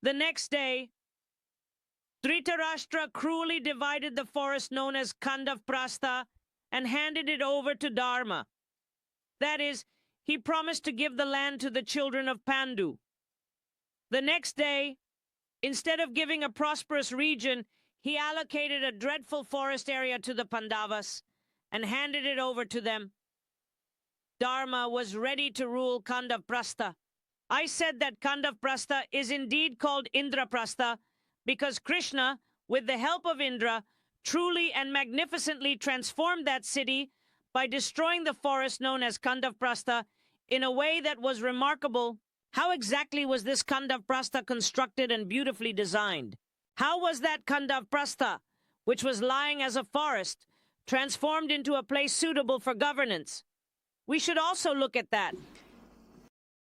The next day, Dhritarashtra cruelly divided the forest known as Khandavaprastha and handed it over to Dharma. That is, he promised to give the land to the children of Pandu. The next day, instead of giving a prosperous region, he allocated a dreadful forest area to the Pandavas and handed it over to them. Dharma was ready to rule Khandavaprastha. I said that Khandavaprastha is indeed called Indraprastha because Krishna, with the help of Indra, truly and magnificently transformed that city by destroying the forest known as Khandavaprastha in a way that was remarkable. How exactly was this Khandavaprastha constructed and beautifully designed? How was that Khandavaprastha, which was lying as a forest, transformed into a place suitable for governance? We should also look at that.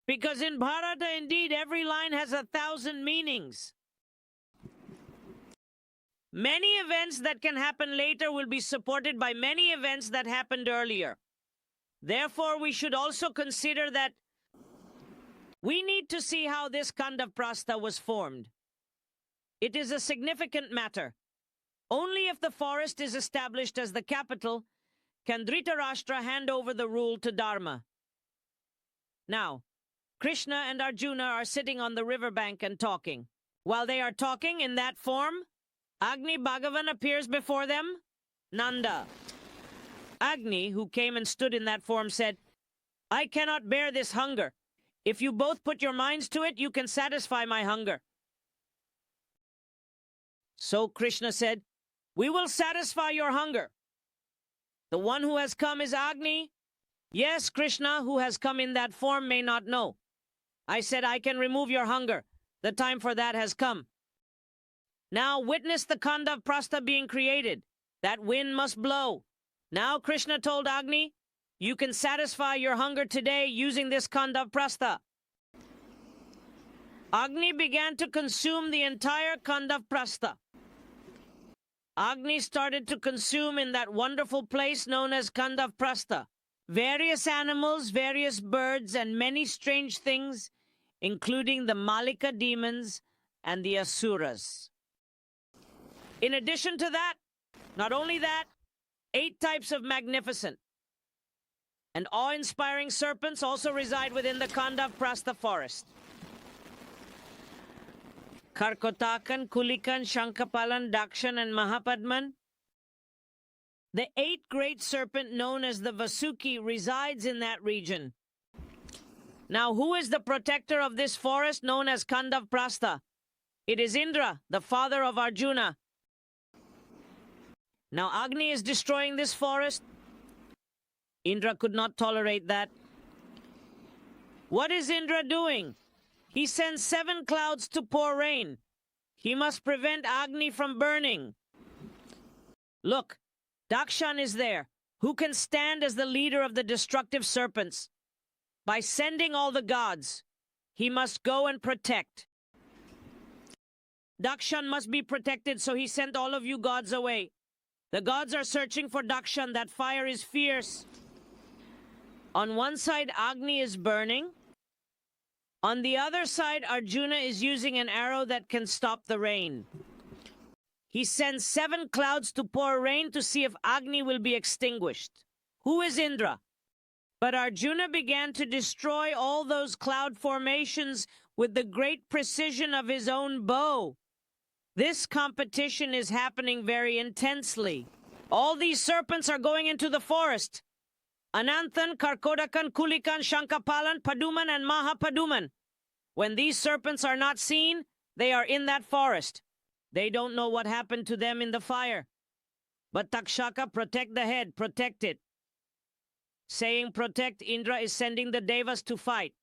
Because in Bharata, indeed, every line has 1,000 meanings. Many events that can happen later will be supported by many events that happened earlier. Therefore, we should also consider that we need to see how this Khandavaprastha was formed. It is a significant matter. Only if the forest is established as the capital can Dhritarashtra hand over the rule to Dharma. Now, Krishna and Arjuna are sitting on the riverbank and talking. While they are talking in that form, Agni Bhagavan appears before them. Nanda. Agni, who came and stood in that form, said, "I cannot bear this hunger. If you both put your minds to it, you can satisfy my hunger." So Krishna said, "We will satisfy your hunger." The one who has come is Agni. Yes, Krishna, who has come in that form, may not know. I said, "I can remove your hunger. The time for that has come." Now witness the Khandavaprastha being created. That wind must blow. Now Krishna told Agni, "You can satisfy your hunger today using this Khandavaprastha." Agni began to consume the entire Khandavaprastha. Agni started to consume in that wonderful place known as Khandavaprastha. Various animals, various birds, and many strange things, including the Malika demons and the Asuras. In addition to that, not only that, 8 types of magnificent and awe-inspiring serpents also reside within the Khandavaprastha forest. Karkotakan, Kulikan, Shankapalan, Dakshan, and Mahapadman. The 8th great serpent known as the Vasuki resides in that region. Now, who is the protector of this forest known as Khandavaprastha? It is Indra, the father of Arjuna. Now, Agni is destroying this forest. Indra could not tolerate that. What is Indra doing? He sends 7 clouds to pour rain. He must prevent Agni from burning. Look, Dakshan is there, who can stand as the leader of the destructive serpents. By sending all the gods, he must go and protect. Dakshan must be protected, so he sent all of you gods away. The gods are searching for Dakshan. That fire is fierce. On one side, Agni is burning. On the other side, Arjuna is using an arrow that can stop the rain. He sends 7 clouds to pour rain to see if Agni will be extinguished. Who is Indra? But Arjuna began to destroy all those cloud formations with the great precision of his own bow. This competition is happening very intensely. All these serpents are going into the forest. Ananthan, Karkodakan, Kulikan, Shankapalan, Paduman, and Mahapaduman. When these serpents are not seen, they are in that forest. They don't know what happened to them in the fire. But Takshaka, protect the head, protect it. Saying protect, Indra is sending the Devas to fight.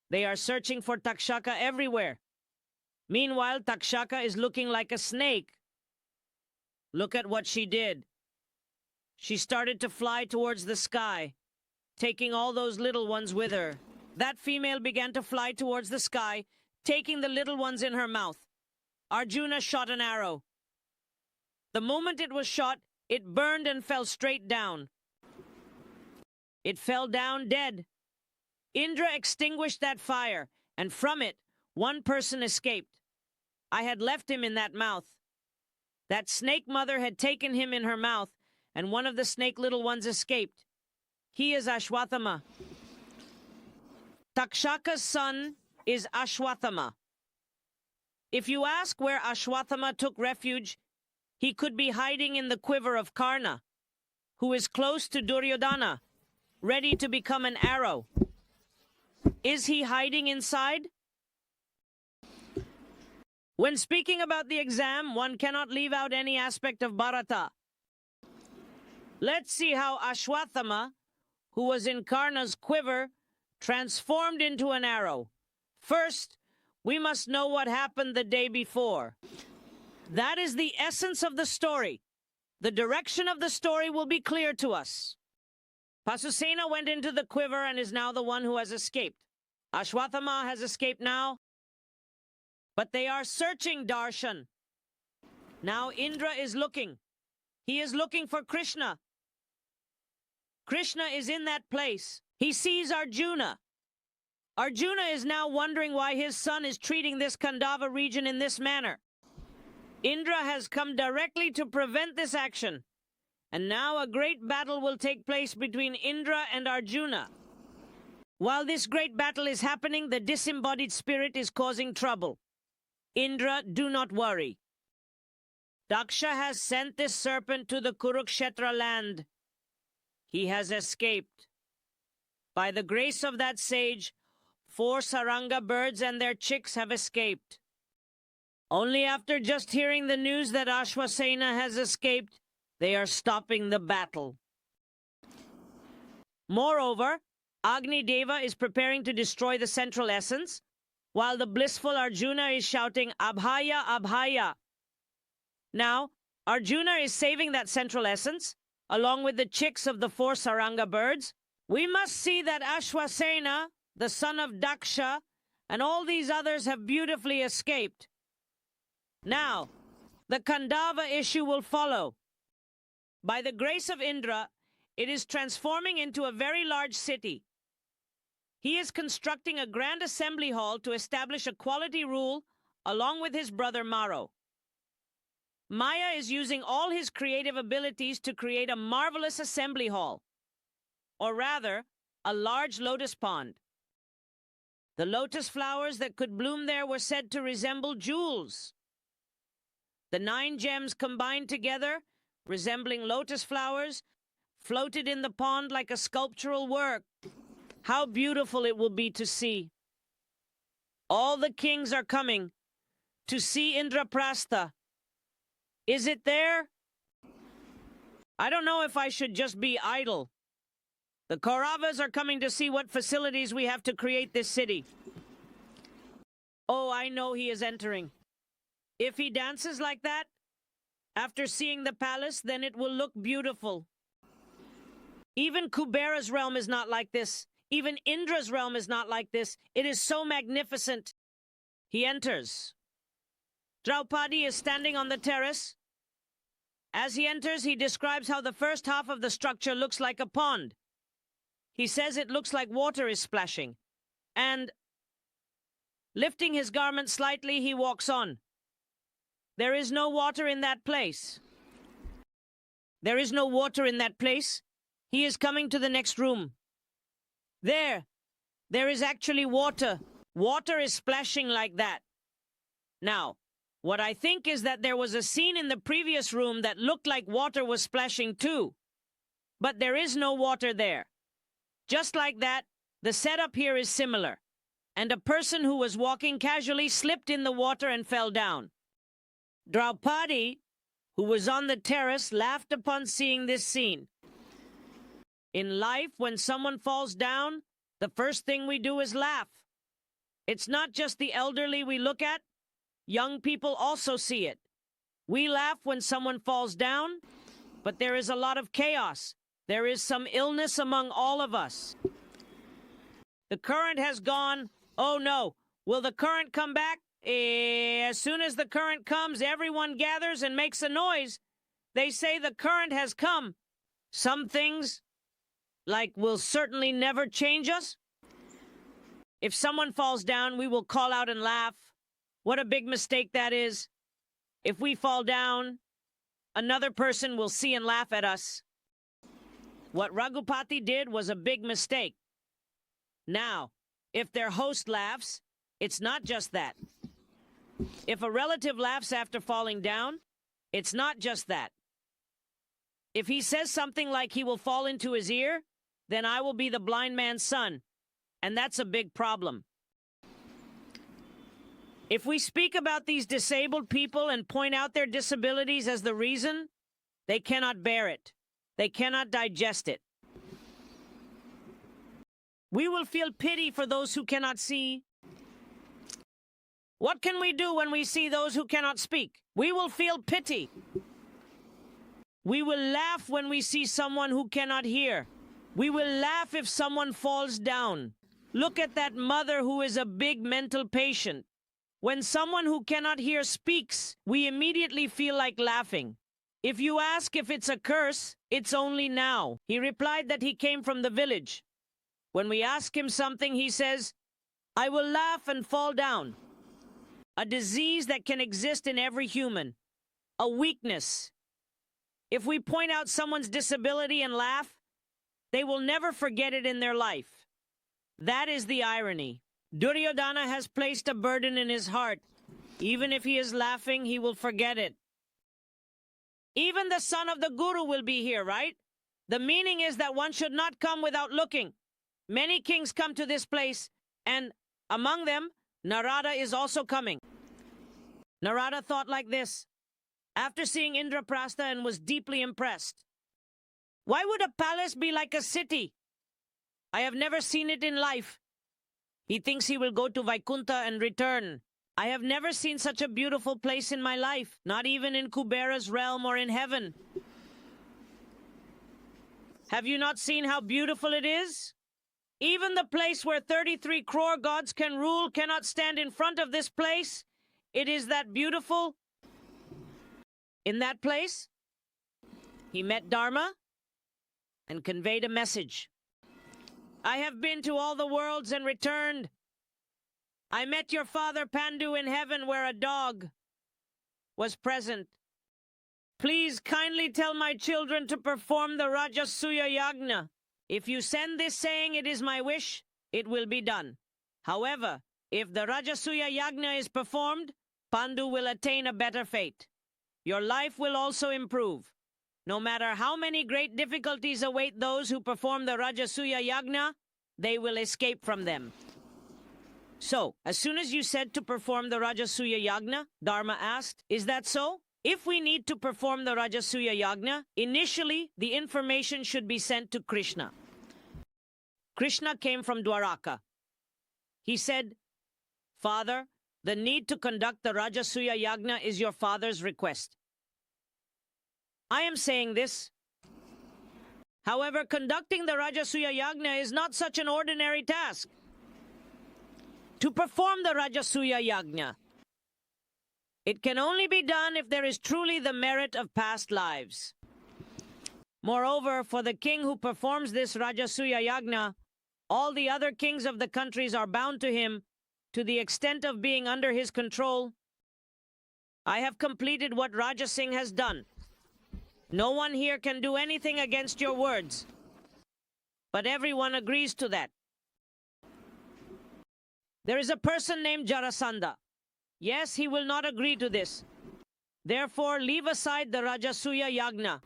They are searching for Takshaka everywhere. Meanwhile, Takshaka is looking like a snake. Look at what she did. She started to fly towards the sky, taking all those little ones with her. That female began to fly towards the sky, taking the little ones in her mouth. Arjuna shot an arrow. The moment it was shot, it burned and fell straight down. It fell down dead. Indra extinguished that fire, and from it, One person escaped. I had left him in that mouth. That snake mother had taken him in her mouth, and one of the snake little ones escaped. He is Ashwathama. Takshaka's son is Ashwathama. If you ask where Ashwathama took refuge, he could be hiding in the quiver of Karna, who is close to Duryodhana, ready to become an arrow. Is he hiding inside? When speaking about the exam, one cannot leave out any aspect of Bharata. Let's see how Ashwathama, who was in Karna's quiver, transformed into an arrow. First, we must know what happened the day before. That is the essence of the story. The direction of the story will be clear to us. Pasusena went into the quiver and is now the one who has escaped. Ashwathama has escaped now. But they are searching Darshan. Now Indra is looking. He is looking for Krishna. Krishna is in that place. He sees Arjuna. Arjuna is now wondering why his son is treating this Khandava region in this manner. Indra has come directly to prevent this action. And now a great battle will take place between Indra and Arjuna. While this great battle is happening, the disembodied spirit is causing trouble. Indra, do not worry. Daksha has sent this serpent to the Kurukshetra land. He has escaped. By the grace of that sage, 4 saranga birds and their chicks have escaped. Only after just hearing the news that Ashwasena has escaped, they are stopping the battle. Moreover, Agni Deva is preparing to destroy the central essence, while the blissful Arjuna is shouting, Abhaya, Abhaya. Now, Arjuna is saving that central essence, along with the chicks of the 4 saranga birds. We must see that Ashwasena, the son of Daksha, and all these others have beautifully escaped. Now, the Khandava issue will follow. By the grace of Indra, it is transforming into a very large city. He is constructing a grand assembly hall to establish a quality rule along with his brother Maro. Maya is using all his creative abilities to create a marvelous assembly hall, or rather, a large lotus pond. The lotus flowers that could bloom there were said to resemble jewels. The 9 gems combined together, resembling lotus flowers, floated in the pond like a sculptural work. How beautiful it will be to see. All the kings are coming to see Indraprastha. Is it there? I don't know if I should just be idle. The Kauravas are coming to see what facilities we have to create this city. Oh, I know he is entering. If he dances like that, after seeing the palace, then it will look beautiful. Even Kubera's realm is not like this. Even Indra's realm is not like this. It is so magnificent. He enters. Draupadi is standing on the terrace. As he enters, he describes how the first half of the structure looks like a pond. He says it looks like water is splashing. And, lifting his garment slightly, he walks on. There is no water in that place. There is no water in that place. He is coming to the next room. There is actually water. Water is splashing like that. Now, what I think is that there was a scene in the previous room that looked like water was splashing too. But there is no water there. Just like that, the setup here is similar. And a person who was walking casually slipped in the water and fell down. Draupadi, who was on the terrace, laughed upon seeing this scene. In life, when someone falls down, the first thing we do is laugh. It's not just the elderly we look at. Young people also see it. We laugh when someone falls down, but there is a lot of chaos. There is some illness among all of us. The current has gone. Oh no, will the current come back? As soon as the current comes, everyone gathers and makes a noise. They say the current has come. Some things, like, will certainly never change us. If someone falls down, we will call out and laugh. What a big mistake that is. If we fall down, another person will see and laugh at us. What Raghupati did was a big mistake. Now, if their host laughs, it's not just that. If a relative laughs after falling down, it's not just that. If he says something like he will fall into his ear, then I will be the blind man's son, and that's a big problem. If we speak about these disabled people and point out their disabilities as the reason, they cannot bear it. They cannot digest it. We will feel pity for those who cannot see. What can we do when we see those who cannot speak? We will feel pity. We will laugh when we see someone who cannot hear. We will laugh if someone falls down. Look at that mother who is a big mental patient. When someone who cannot hear speaks, we immediately feel like laughing. If you ask if it's a curse, it's only now. He replied that he came from the village. When we ask him something, he says, I will laugh and fall down. A disease that can exist in every human. A weakness. If we point out someone's disability and laugh, they will never forget it in their life. That is the irony. Duryodhana has placed a burden in his heart. Even if he is laughing, he will forget it. Even the son of the guru will be here, right? The meaning is that one should not come without looking. Many kings come to this place, and among them, Narada is also coming. Narada thought like this, after seeing Indraprastha, and was deeply impressed. Why would a palace be like a city? I have never seen it in life. He thinks he will go to Vaikunta and return. I have never seen such a beautiful place in my life, not even in Kubera's realm or in heaven. Have you not seen how beautiful it is? Even the place where 33 crore gods can rule cannot stand in front of this place. It is that beautiful. In that place, he met Dharma and conveyed a message. I have been to all the worlds and returned. I met your father Pandu in heaven where a dog was present. Please kindly tell my children to perform the Rajasuya Yagna. If you send this saying it is my wish, it will be done. However, if the Rajasuya Yagna is performed, Pandu will attain a better fate. Your life will also improve. No matter how many great difficulties await those who perform the Rajasuya Yagna, they will escape from them. So, as soon as you said to perform the Rajasuya Yagna, Dharma asked, is that so? If we need to perform the Rajasuya Yagna, initially the information should be sent to Krishna. Krishna came from Dwaraka. He said, Father, the need to conduct the Rajasuya Yagna is your father's request. I am saying this. However, conducting the Rajasuya Yagna is not such an ordinary task. To perform the Rajasuya Yagna, it can only be done if there is truly the merit of past lives. Moreover, for the king who performs this Rajasuya Yagna, all the other kings of the countries are bound to him to the extent of being under his control. I have completed what Raja Singh has done. No one here can do anything against your words. But everyone agrees to that. There is a person named Jarasandha. Yes, he will not agree to this. Therefore, leave aside the Rajasuya Yagna.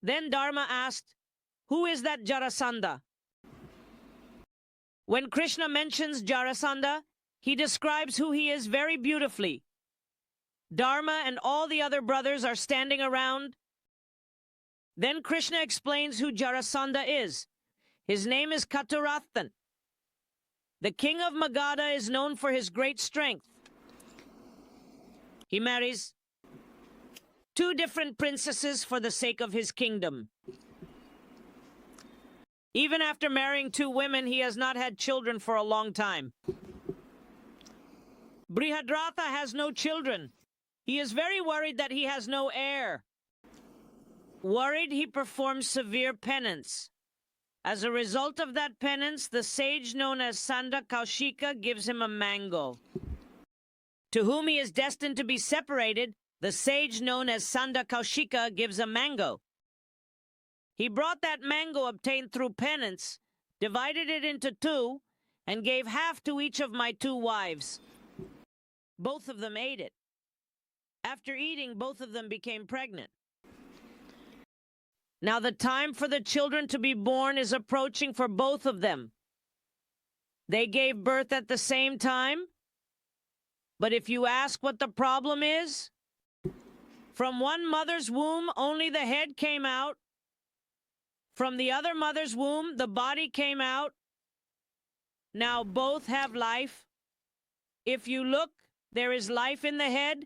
Then Dharma asked, who is that Jarasandha? When Krishna mentions Jarasandha, he describes who he is very beautifully. Dharma and all the other brothers are standing around. Then Krishna explains who Jarasandha is. His name is Katurathan. The king of Magadha is known for his great strength. He marries 2 different princesses for the sake of his kingdom. Even after marrying 2 women, he has not had children for a long time. Brihadratha has no children. He is very worried that he has no heir. Worried, he performs severe penance. As a result of that penance, the sage known as Sanda Kaushika gives him a mango. To whom he is destined to be separated, the sage known as Sanda Kaushika gives a mango. He brought that mango obtained through penance, divided it into two, and gave half to each of my two wives. Both of them ate it. After eating, both of them became pregnant. Now the time for the children to be born is approaching for both of them. They gave birth at the same time, but if you ask what the problem is, from one mother's womb, only the head came out. From the other mother's womb, the body came out. Now both have life. If you look, there is life in the head,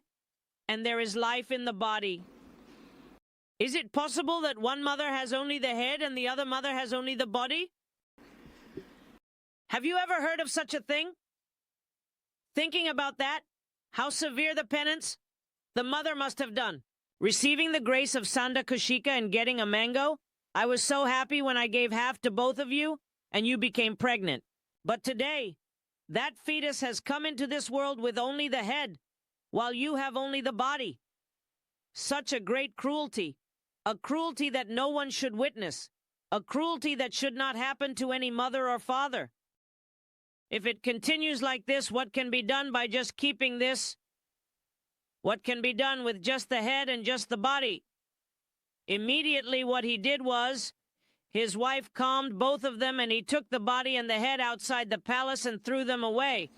and there is life in the body. Is it possible that one mother has only the head and the other mother has only the body? Have you ever heard of such a thing? Thinking about that, how severe the penance the mother must have done. Receiving the grace of Sanda Kaushika and getting a mango, I was so happy when I gave half to both of you and you became pregnant. But today, that fetus has come into this world with only the head, while you have only the body. Such a great cruelty. A cruelty that no one should witness. A cruelty that should not happen to any mother or father. If it continues like this, what can be done by just keeping this? What can be done with just the head and just the body? Immediately what he did was, his wife calmed both of them and he took the body and the head outside the palace and threw them away.